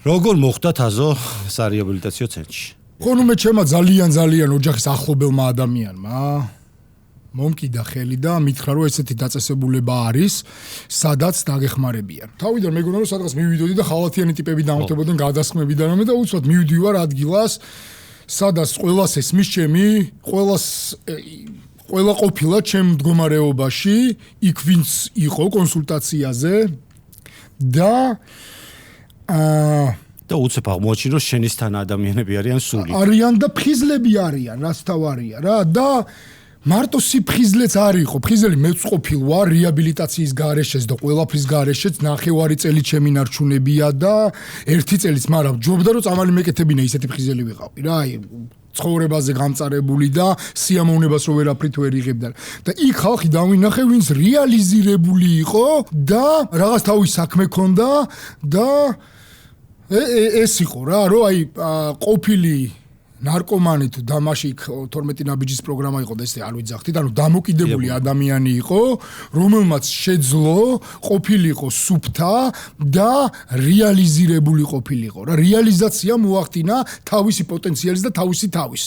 როგორ მოხდა თაზო სარეაბილიტაციო ცენტრში? ხონუ მე ჩემა ძალიან ოჯახის ახლობელმა ადამიანმა მომკიდა ხელი და მითხრა რომ ესეთი დაწესებულება არის, სადაც დაგეხმარებიან. თავიდან მეგონა რომ სადღაც მივიდოდი და ხალათიანი ტიპები დამორთებოდნენ გადასხმებიდან რამე და უცბად მივდივარ ადგილას, სადაც ყველას ესმის ჩემი, ყველა ყოფილა ჩემ მდგომარეობაში, იქ ვინც იყო კონსულტაციაზე და და უცებ აღმოაჩინე რომ შენის თან ადამიანები არიან სული. არიან და ფხიზლები არიან, რაც თავარია რა და მარტო სიფხიზლეც არ იყო. ფხიზელი მეც ყოფილ ვარ რეაბილიტაციის გარეშეც და ყველაფრის გარეშეც ნახევარი წელი ჩემი ნარჩუნებია და ერთი წელიც მაგრამ ჯობდა რომ წამალი მეკეთებინა ისეთი ფხიზელი ვიყავი რა. აი ცხოვრებაზე გამწარებული და სიამოვნებას რო ვერაფრით ვერ იღებდა. და იქ ხალხი დავინახე ვინც რეალიზირებული იყო და რაღაც თავის საქმე ქონდა და ეს იყო რა რომ აი ყოფილი ნარკომანი თუ დამაში 12 ნაბიჯის პროგრამა იყო და ესე არ ვიძახთით, ანუ დამოკიდებული ადამიანი იყო, რომელმაც შეძლო ყოფილიყო სუფთა და რეალიზირებული ყოფილიყო რა. რეალიზაცია მოახდინა თავისი პოტენციალის და თავისი თავის.